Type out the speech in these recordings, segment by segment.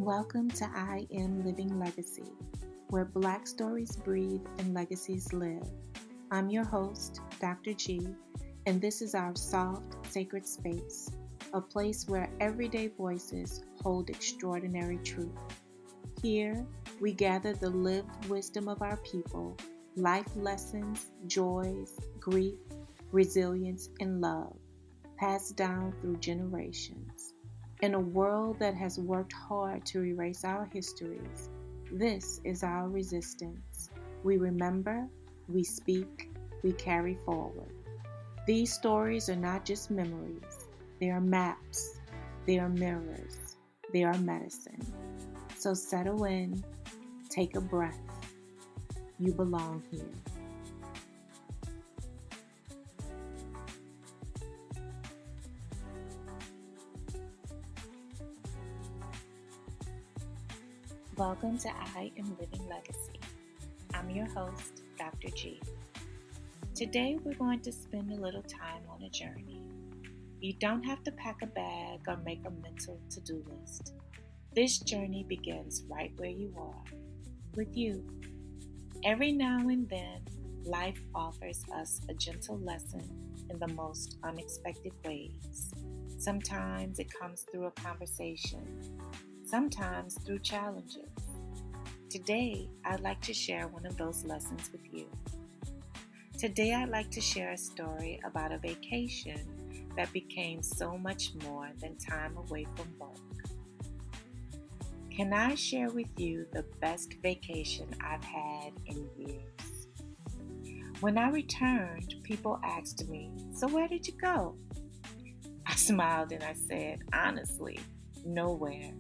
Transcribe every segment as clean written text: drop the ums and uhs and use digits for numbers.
Welcome to I Am Living Legacy, where Black stories breathe and legacies live. I'm your host, Dr. G, and this is our soft, sacred space, a place where everyday voices hold extraordinary truth. Here, we gather the lived wisdom of our people, life lessons, joys, grief, resilience, and love, passed down through generations. In a world that has worked hard to erase our histories, this is our resistance. We remember, we speak, we carry forward. These stories are not just memories, they are maps, they are mirrors, they are medicine. So settle in, take a breath. You belong here. Welcome to I Am Living Legacy. I'm your host, Dr. G. Today we're going to spend a little time on a journey. You don't have to pack a bag or make a mental to-do list. This journey begins right where you are, with you. Every now and then, life offers us a gentle lesson in the most unexpected ways. Sometimes it comes through a conversation, sometimes through challenges. Today, I'd like to share one of those lessons with you. Today, I'd like to share a story about a vacation that became so much more than time away from work. Can I share with you the best vacation I've had in years? When I returned, people asked me, "So where did you go?" I smiled and I said, honestly, nowhere.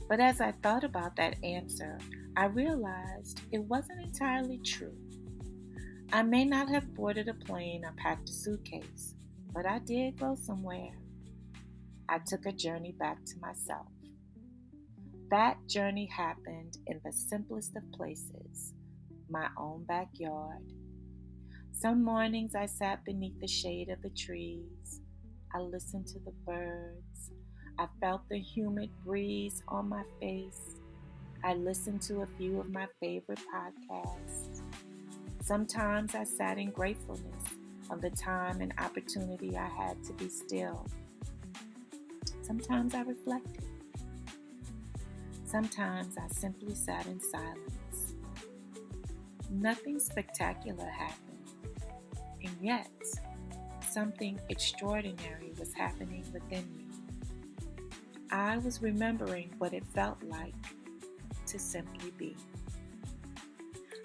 But as I thought about that answer, I realized it wasn't entirely true. I may not have boarded a plane or packed a suitcase, but I did go somewhere. I took a journey back to myself. That journey happened in the simplest of places, my own backyard. Some mornings I sat beneath the shade of the trees. I listened to the birds. I felt the humid breeze on my face. I listened to a few of my favorite podcasts. Sometimes I sat in gratefulness of the time and opportunity I had to be still. Sometimes I reflected. Sometimes I simply sat in silence. Nothing spectacular happened, and yet something extraordinary was happening within me. I was remembering what it felt like to simply be.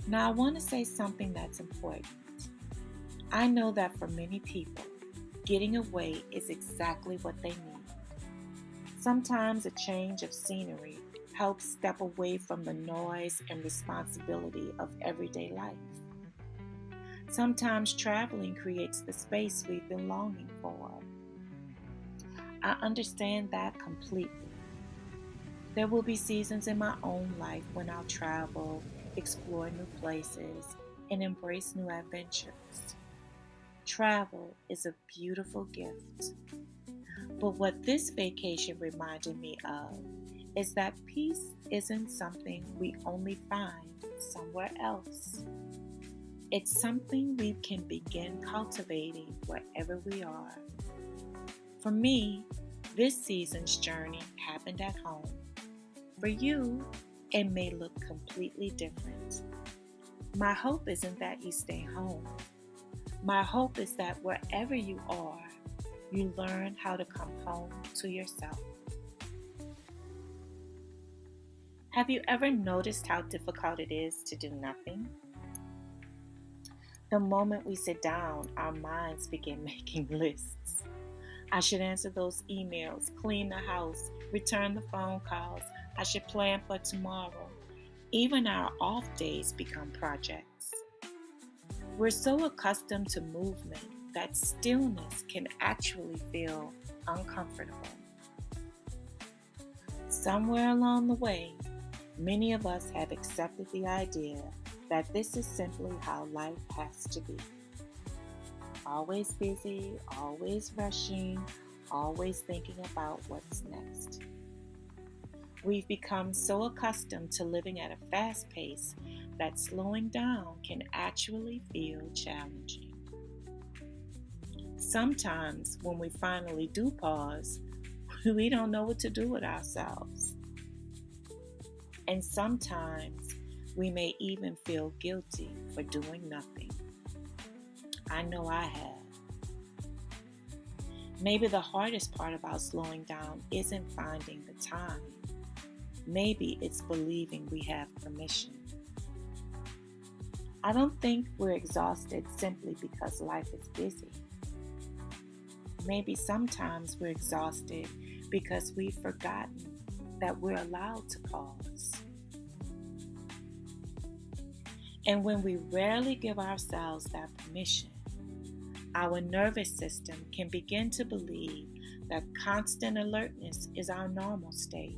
Now I want to say something that's important. I know that for many people, getting away is exactly what they need. Sometimes a change of scenery helps step away from the noise and responsibility of everyday life. Sometimes traveling creates the space we've been longing for. I understand that completely. There will be seasons in my own life when I'll travel, explore new places, and embrace new adventures. Travel is a beautiful gift. But what this vacation reminded me of is that peace isn't something we only find somewhere else. It's something we can begin cultivating wherever we are. For me, this season's journey happened at home. For you, it may look completely different. My hope isn't that you stay home. My hope is that wherever you are, you learn how to come home to yourself. Have you ever noticed how difficult it is to do nothing? The moment we sit down, our minds begin making lists. I should answer those emails, clean the house, return the phone calls. I should plan for tomorrow. Even our off days become projects. We're so accustomed to movement that stillness can actually feel uncomfortable. Somewhere along the way, many of us have accepted the idea that this is simply how life has to be. Always busy, always rushing, always thinking about what's next. We've become so accustomed to living at a fast pace that slowing down can actually feel challenging. Sometimes, when we finally do pause, we don't know what to do with ourselves. And sometimes, we may even feel guilty for doing nothing. I know I have. Maybe the hardest part about slowing down isn't finding the time. Maybe it's believing we have permission. I don't think we're exhausted simply because life is busy. Maybe sometimes we're exhausted because we've forgotten that we're allowed to pause. And when we rarely give ourselves that permission, our nervous system can begin to believe that constant alertness is our normal state.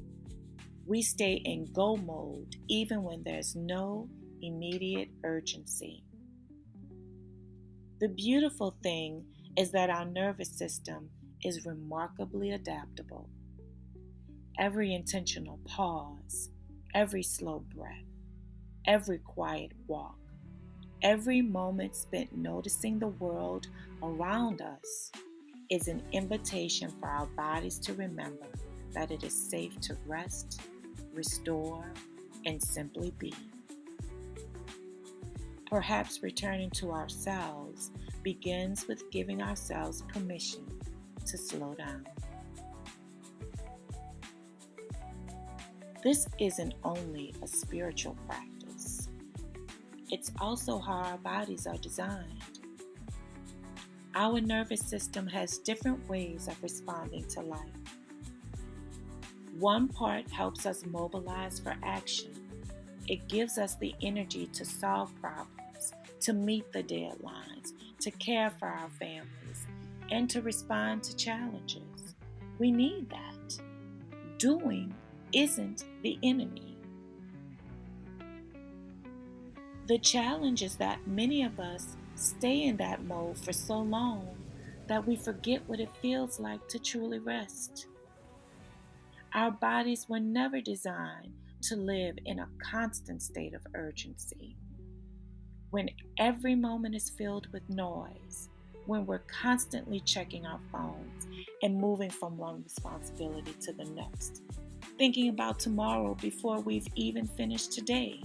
We stay in go mode even when there's no immediate urgency. The beautiful thing is that our nervous system is remarkably adaptable. Every intentional pause, every slow breath, every quiet walk, every moment spent noticing the world around us is an invitation for our bodies to remember that it is safe to rest, restore, and simply be. Perhaps returning to ourselves begins with giving ourselves permission to slow down. This isn't only a spiritual practice. It's also how our bodies are designed. Our nervous system has different ways of responding to life. One part helps us mobilize for action. It gives us the energy to solve problems, to meet the deadlines, to care for our families, and to respond to challenges. We need that. Doing isn't the enemy. The challenge is that many of us stay in that mode for so long that we forget what it feels like to truly rest. Our bodies were never designed to live in a constant state of urgency. When every moment is filled with noise, when we're constantly checking our phones and moving from one responsibility to the next, thinking about tomorrow before we've even finished today,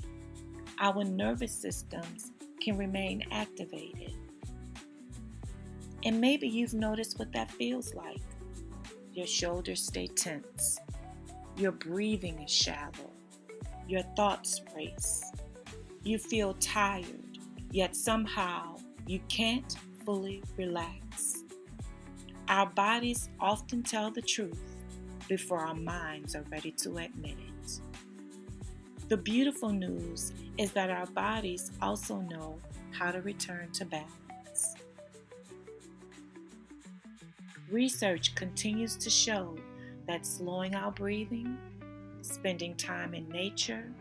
our nervous systems can remain activated. And maybe you've noticed what that feels like. Your shoulders stay tense. Your breathing is shallow. Your thoughts race. You feel tired, yet somehow you can't fully relax. Our bodies often tell the truth before our minds are ready to admit it. The beautiful news is that our bodies also know how to return to balance. Research continues to show that slowing our breathing, spending time in nature,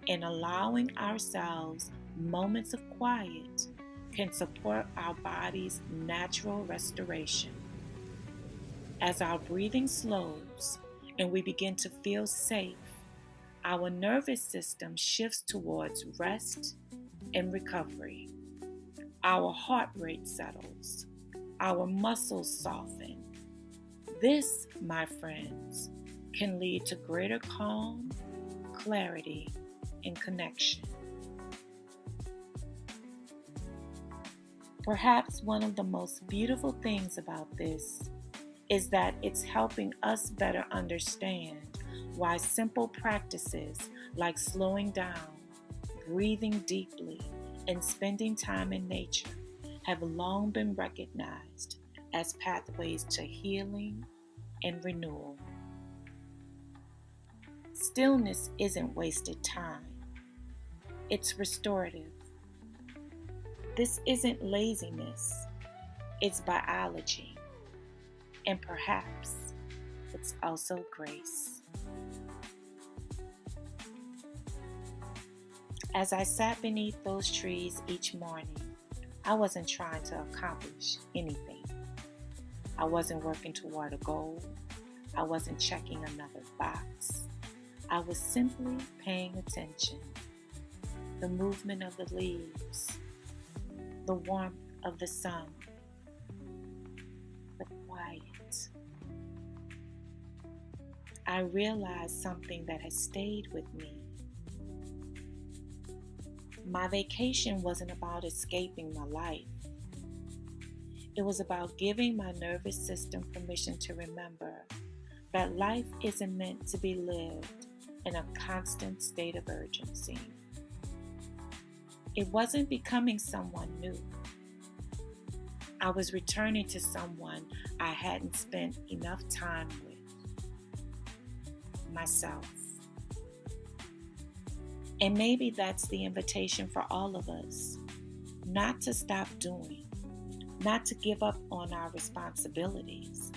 and allowing ourselves moments of quiet can support our body's natural restoration. As our breathing slows and we begin to feel safe, our nervous system shifts towards rest and recovery. Our heart rate settles. Our muscles soften. This, my friends, can lead to greater calm, clarity, and connection. Perhaps one of the most beautiful things about this is that it's helping us better understand why simple practices like slowing down, breathing deeply, and spending time in nature have long been recognized as pathways to healing and renewal. Stillness isn't wasted time. It's restorative. This isn't laziness. It's biology. And perhaps it's also grace. As I sat beneath those trees each morning, I wasn't trying to accomplish anything. I wasn't working toward a goal. I wasn't checking another box. I was simply paying attention. The movement of the leaves, the warmth of the sun, the quiet. I realized something that has stayed with me. My vacation wasn't about escaping my life. It was about giving my nervous system permission to remember that life isn't meant to be lived in a constant state of urgency. It wasn't becoming someone new. I was returning to someone I hadn't spent enough time with, myself. And maybe that's the invitation for all of us, not to stop doing, not to give up on our responsibilities,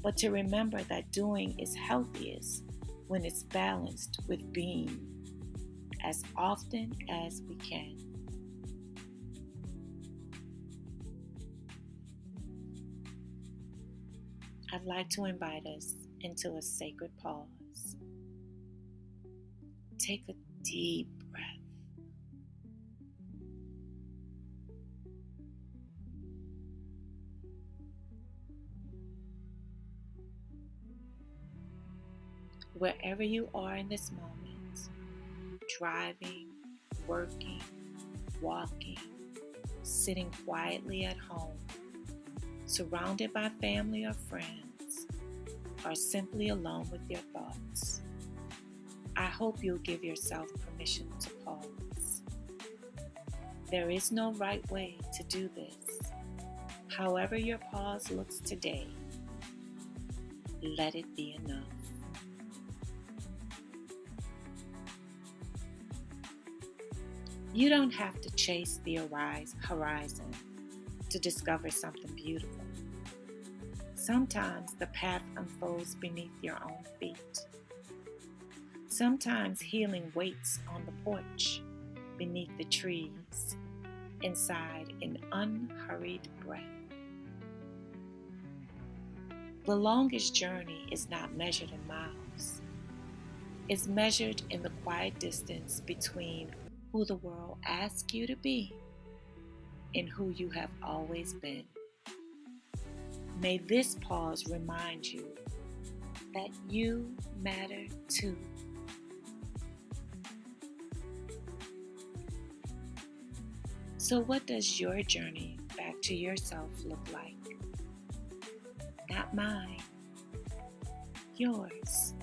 but to remember that doing is healthiest when it's balanced with being as often as we can. I'd like to invite us into a sacred pause. Take a deep breath. Wherever you are in this moment, driving, working, walking, sitting quietly at home, surrounded by family or friends, or simply alone with your thoughts, I hope you'll give yourself permission to pause. There is no right way to do this. However your pause looks today, let it be enough. You don't have to chase the horizon to discover something beautiful. Sometimes the path unfolds beneath your own feet. Sometimes healing waits on the porch, beneath the trees, inside an unhurried breath. The longest journey is not measured in miles. It's measured in the quiet distance between who the world asks you to be and who you have always been. May this pause remind you that you matter too. So what does your journey back to yourself look like? Not mine, yours.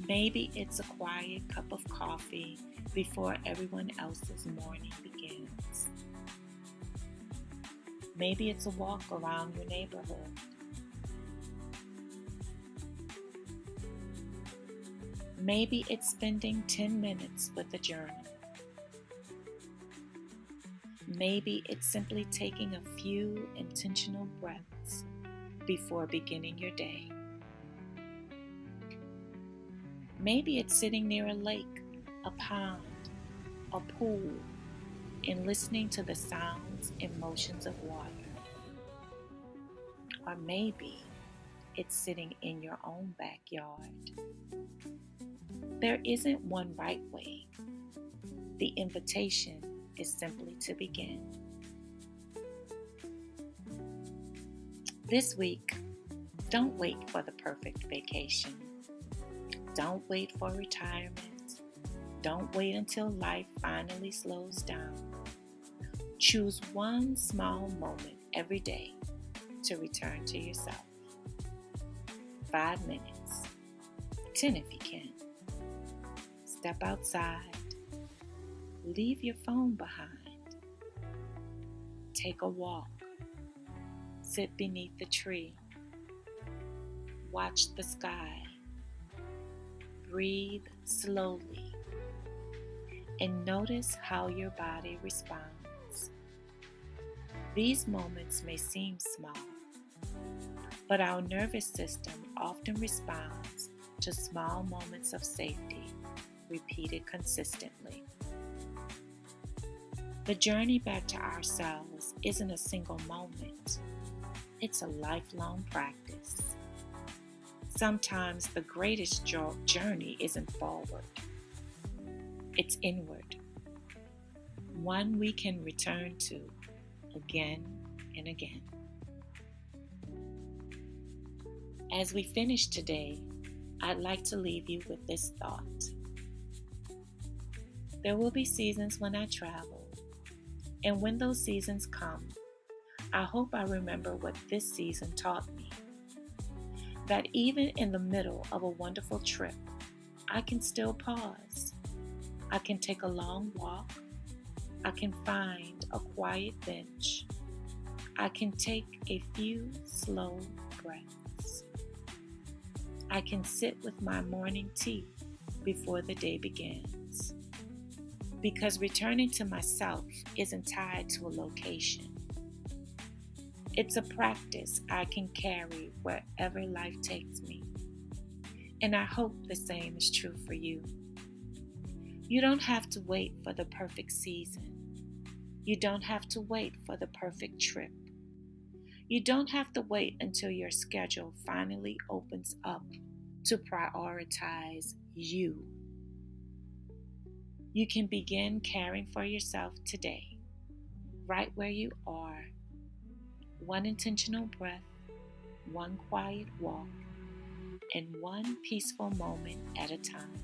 Maybe it's a quiet cup of coffee before everyone else's morning begins. Maybe it's a walk around your neighborhood. Maybe it's spending 10 minutes with a journal. Maybe it's simply taking a few intentional breaths before beginning your day. Maybe it's sitting near a lake, a pond, a pool, and listening to the sounds and motions of water. Or maybe it's sitting in your own backyard. There isn't one right way. The invitation is simply to begin. This week, don't wait for the perfect vacation. Don't wait for retirement. Don't wait until life finally slows down. Choose one small moment every day to return to yourself. 5 minutes, 10 if you can. Step outside. Leave your phone behind. Take a walk. Sit beneath the tree. Watch the sky. Breathe slowly. And notice how your body responds. These moments may seem small, but our nervous system often responds to small moments of safety, repeated consistently. The journey back to ourselves isn't a single moment. It's a lifelong practice. Sometimes the greatest journey isn't forward, it's inward, one we can return to again and again. As we finish today, I'd like to leave you with this thought. There will be seasons when I travel, and when those seasons come, I hope I remember what this season taught me. That even in the middle of a wonderful trip, I can still pause. I can take a long walk. I can find a quiet bench. I can take a few slow breaths. I can sit with my morning tea before the day begins. Because returning to myself isn't tied to a location. It's a practice I can carry wherever life takes me. And I hope the same is true for you. You don't have to wait for the perfect season. You don't have to wait for the perfect trip. You don't have to wait until your schedule finally opens up to prioritize you. You can begin caring for yourself today, right where you are. One intentional breath, one quiet walk, and one peaceful moment at a time.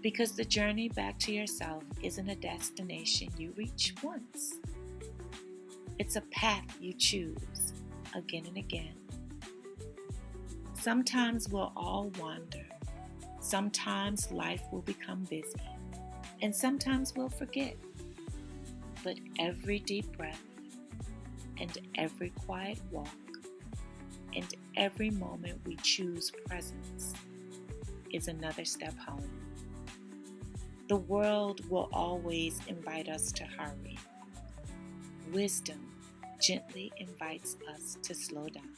Because the journey back to yourself isn't a destination you reach once. It's a path you choose again and again. Sometimes we'll all wander. Sometimes life will become busy. And sometimes we'll forget. But every deep breath, and every quiet walk, and every moment we choose presence is another step home. The world will always invite us to hurry. Wisdom gently invites us to slow down.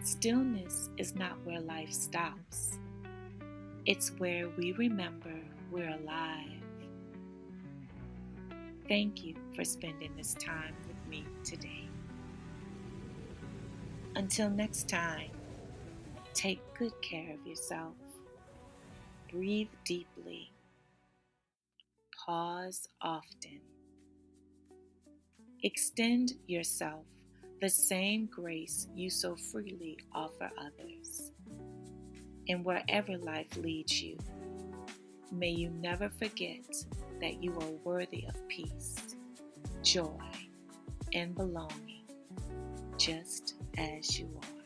Stillness is not where life stops. It's where we remember we're alive. Thank you for spending this time with me today. Until next time, take good care of yourself. Breathe deeply. Pause often. Extend yourself the same grace you so freely offer others. And wherever life leads you, may you never forget that you are worthy of peace, joy, and belonging, just as you are.